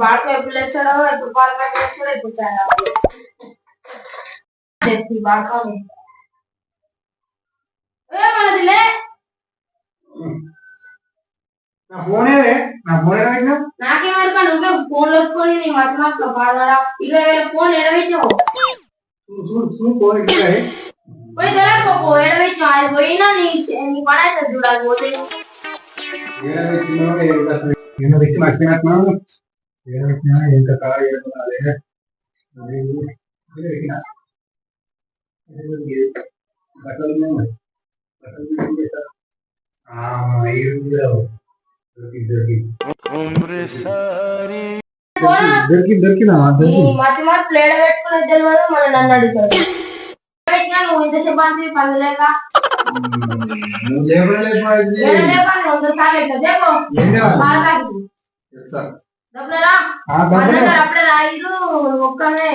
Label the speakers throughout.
Speaker 1: బాడకం ఎప్పుడు వేస్తాడో, ఎప్పుడు పాలు ప్యాకెట్ వేస్తాడో, ఎప్పుడు చాయ్ బాడకం మనదిలే. నాకేమనుకో నువ్వే ఫోన్ లోపుకొని నీ మతమాటలో పాడవాడా 20,000 ఫోన్ ఎడబెట్టావు. పోయి దొరకపో ఎడబెట్టావు. అది పోయినా నీ పని అవుతుంది చూడాలి. పోతే మతి మాట ప్లేడ పెట్టుకుని తెలియదు. మన నన్ను అడుగుతారు నువ్వు ఇంత చెప్పాల్సి పని లేక అప్పుడే తాగిరు ఒక్కనే.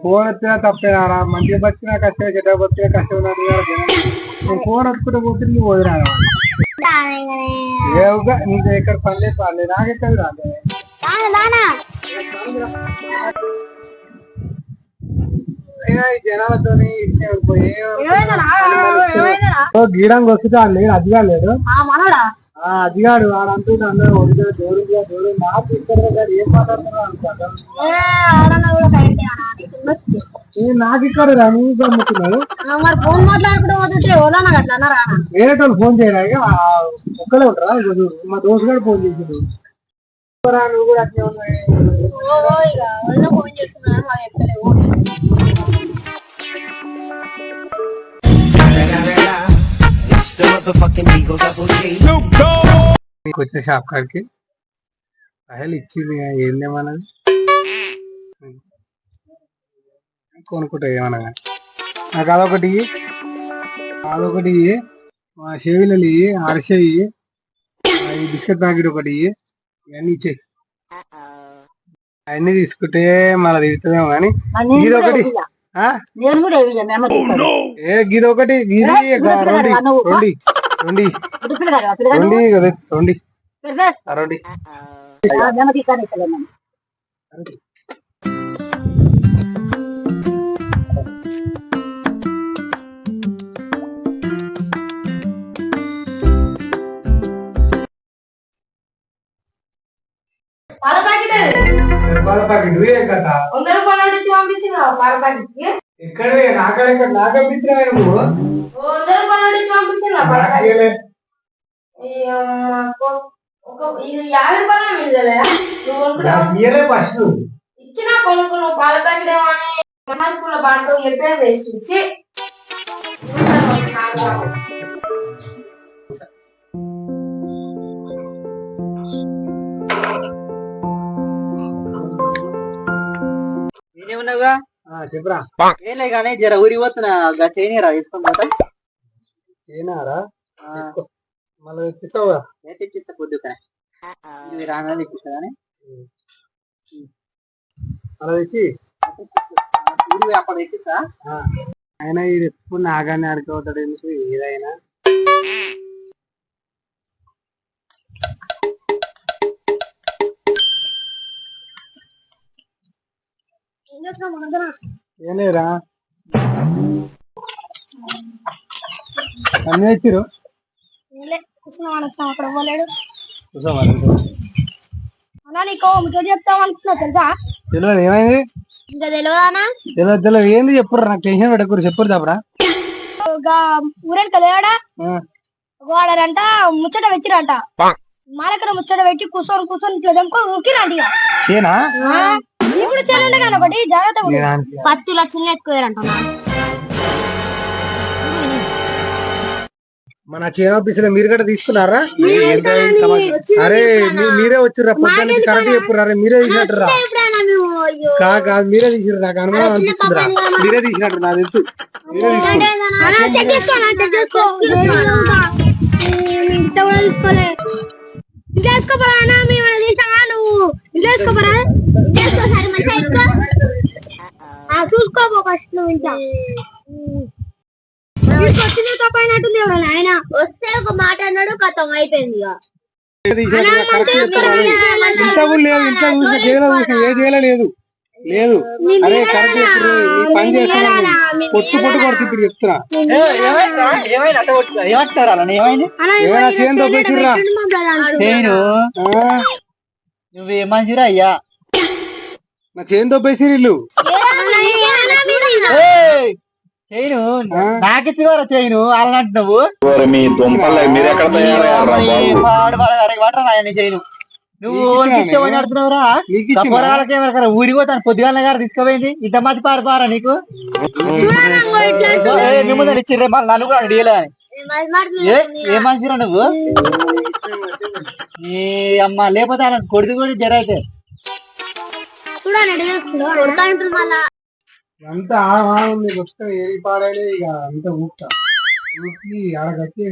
Speaker 2: ఫోన్ వచ్చినా తప్పేనా? మంచిగా బతికినా కష్టమే, చెడ్డ బతికినా కష్టం. ఫోన్ వచ్చుకుంటే పోతే నువ్వు పోయినా నీకు ఎక్కడ పనిలే పర్లేదు. నాకెక్కడ రాలే జనాలతో గీడానికి వస్తుంటే లేదు. అదిగా లేదు అదిగాడు వాడంతా అందరూ దేవుడు నాకు ఇక్కడ ఏం మాట్లాడుతున్నాడు నాకు ఇక్కడ నీకు అమ్ముతున్నాడు.
Speaker 1: ఫోన్ మాట్లాడుకుంటే
Speaker 2: వేరే వాళ్ళు ఫోన్ చేయడానికి ఒక్కలే ఉంటారా? మా దోస్తు గారు ఫోన్ చేసిండు. నువ్వు కూడా అట్లే ఉన్నాయి. వచ్చే షాప్ కాడికి అసలు ఇచ్చింది ఏందేమన్నది కొనుక్కుంటా ఏమన్నా. నాకు అదొకటి మా చెవిలలు అరిసె ఈ బిస్కెట్ ప్యాకెట్ ఒకటి ఇవన్నీ ఇచ్చేయి. అవన్నీ తీసుకుంటే మళ్ళీ తిరుగుతుందేమో కానీ ఇదొకటి గిదొకటి రెండు పాల ప్యాకెట్ కదా
Speaker 1: 100 రూపాయలు పంపించిన పాల ప్యాకెట్
Speaker 2: ఇక్కడ నాకు పంపించిన నువ్వు
Speaker 1: 100 రూపాయలు పంపించిన ఒక 50 రూపాయలు మిగిలే
Speaker 2: ఫస్ట్
Speaker 1: ఇచ్చిన కొనుక్కు. నువ్వు పాల ప్యాకెట్ ఏమని బాడతో చెప్పే వేస్ట్ ఇచ్చి
Speaker 3: నేనేమన్నాగా
Speaker 2: చెప్పరా
Speaker 3: ఏలే కానీ జర ఊరి పోతున్నా చేయనిరా తీసుకొని పోతా.
Speaker 2: చేయనారా మళ్ళీ తెచ్చిస్తావుగా?
Speaker 3: తెచ్చిస్తా పొద్దు రాగా తెచ్చిస్తా కానీ
Speaker 2: అలా తెచ్చి
Speaker 3: అప్పుడు తెచ్చిస్తా.
Speaker 2: అయినా ఇది ఎప్పుడు నాగానే ఆడుకోతాడు ఎందుకు ఏదైనా. ఏలేరా అన్నీ తెచ్చిరు
Speaker 1: చెప్తామనుకున్నా తెలుసా?
Speaker 2: తెలియదు ఏమైంది?
Speaker 1: ఇంకా తెలియదానా?
Speaker 2: తెలియదు ఏంది చెప్పురు. నాకు టెన్షన్ పెట్టకూరు చెప్పురు తప్పరా.
Speaker 1: ఊరేడు లేవాడా వాడంట ముచ్చట వచ్చిరంట. మాలకర ముచ్చట పెట్టి కూర్చొని ఇట్లా దెంకొని ఊకిరంట. ఇప్పుడు చెల్లి కానీ ఒకటి జాగ్రత్త 10 లక్షలు ఎక్కువేరంట.
Speaker 2: మన చైన్ ఆఫీసులో మీరు కూడా తీసుకున్నారా? అరే మీరే వచ్చిర్రా పొద్దున్న కరెక్ట్ చెప్పురా. మీరే తీసినట్టురా కాదు మీరే తీసిర్రు. నాకు అనుమానం అనిపిస్తుందిరా మీరే తీసినట్టు నాకు తెలుసు.
Speaker 1: తీసుకోలే ఇంట్లో వేసుకోపోరా మేము తీసాగా నువ్వు ఇంట్లో వేసుకోపోరా చూసుకో ఊరుకోబో ఫస్ట్ నువ్వు ఇంకా వచ్చిన తప్పైనట్టుంది ఎవరైనా ఆయన వస్తే ఒక మాట అన్నాడు కథం అయిపోయింది ఇక
Speaker 2: ఇంత కూడా లేదు, ఇంత చూసిన జైలు చూసిన ఏ జైలు లేదు లేదు. అరే కరెక్ట్ ఇప్పుడు నీ పని చేస్తున్నా పొట్టు పొట్టు కొడుతుంది చెప్తున్నా.
Speaker 3: ఏమంటారు అలా ఏమైంది?
Speaker 2: ఏమైనా చేయంతో పోయిరా
Speaker 3: చేయను నువ్వేమంచిరా అయ్యా
Speaker 2: నా చేయంతో పోయి ఇల్లు
Speaker 3: చేయను నాకు ఇచ్చివారా చేయను అలా అంటున్నావు చేయను నువ్వు ఇచ్చేవరా ఊరికి పోతాను పొద్దుగాల గారు తీసుకుపోయింది ఇంత మంది పారిపోరా నీకు మిమ్మల్ని ఇచ్చిర్రే మళ్ళీ నన్ను కూడా అడిగలే ఏ మంచిరా నువ్వు ఈ అమ్మ లేకపోతే అలా కొడుకు కూడా జర అయితే
Speaker 2: అంత ఆడవాళ్ళు వస్తే ఏది పాడైనా ఇక అంత ఊపుతా ఊపి ఆడగట్టి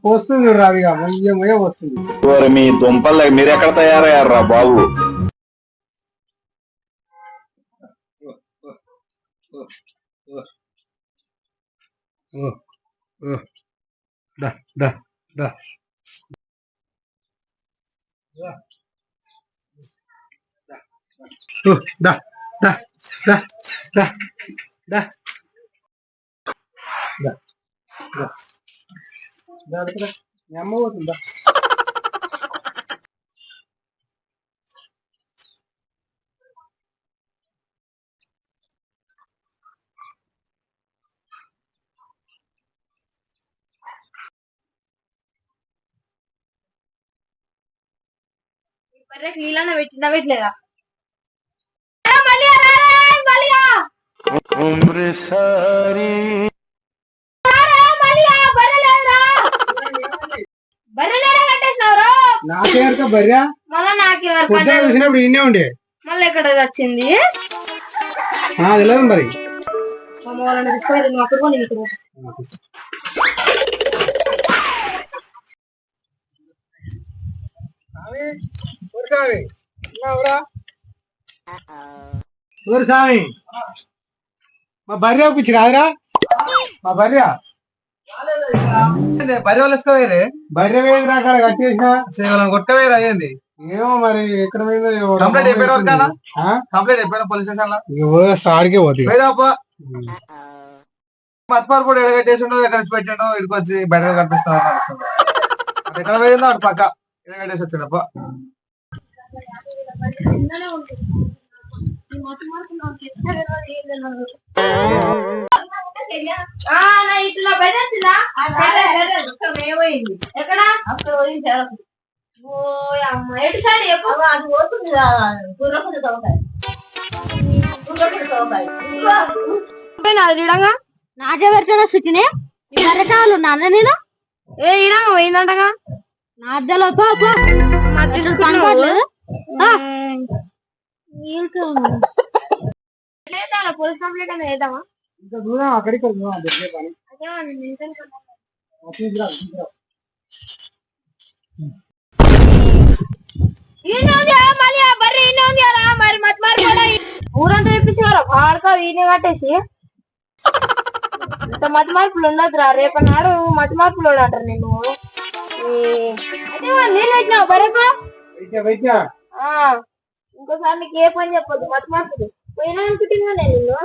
Speaker 2: పోస్తుంది రాదు ఇక మయ్యమయ్య వస్తుంది.
Speaker 4: మీ దుంపల్ మీరు ఎక్కడ తయారయ్యారా బాబు?
Speaker 2: దా దా దా దా దా దా దా దా దా అమ్మ పోతుందా
Speaker 1: నీళ్ళన్న పెట్టినా పెట్టలేదా
Speaker 2: నాకేరక బర్యా
Speaker 1: మళ్ళా నాకెవరు
Speaker 2: పొద్దున చూసినప్పుడు ఇన్నే ఉండే
Speaker 1: మళ్ళీ ఎక్కడ వచ్చింది
Speaker 2: తెలియదు మరి
Speaker 1: మా వాళ్ళని తీసుకోవాలి నువ్వు అక్కడ కొని ఇక్కడ
Speaker 2: ఊరు స్వామి మా బర్రె ఒప్పించి కాదురా మా బర్రె
Speaker 3: బరి వాళ్ళు వేసుకోవేరే
Speaker 2: బర్రె వేది రకాల కట్టేసిన
Speaker 3: సేవలను కొట్టవేరా అయ్యింది
Speaker 2: ఏమో మరి ఎక్కడ
Speaker 3: కంప్లైంట్ అయిపోయిన వరకా కంప్లైంట్ అయిపోయిన పోలీస్ స్టేషన్ లో
Speaker 2: ఆడికే పోతుంది
Speaker 3: మత్పారు కూడా ఎడగట్టేసి ఉండవు ఎక్కడ పెట్టాడో ఇక్కడికి వచ్చి బయట కనిపిస్తాను ఎక్కడ పోయిందో అటు పక్క ఎడగట్టేసి వచ్చిండప్ప
Speaker 1: ఇట్లా పెట్టేసిందా ఎక్కడ ఓ అమ్మ ఎటు సైడ్ ఎప్పుడు అది పోతుంది గుర్రపుడు చౌకాయి చూడంగా నాటే పెడతాడా సుఖినే బర్రెకాలు నాన్న నేను ఏ ఇరా పోయిందంటగా నాద్దలో పోలీస్ కంప్లైంట్ అనేది వేద్దామా
Speaker 2: ఇంకా దూరం అక్కడికి పని
Speaker 1: ఊరంతా తెప్పించారా వాడుకో ఈయన కట్టేసి ఇంత మతి మార్పులు ఉండదురా రేపన్నాడు మతి మార్పులు అంటారు నేను అయితే నీళ్ళు పెట్టినావు బరకు ఇంకోసారి నీకు ఏ పని చెప్పొద్దు మతి మార్పులు పోయినా అనుకుంటున్నా నేను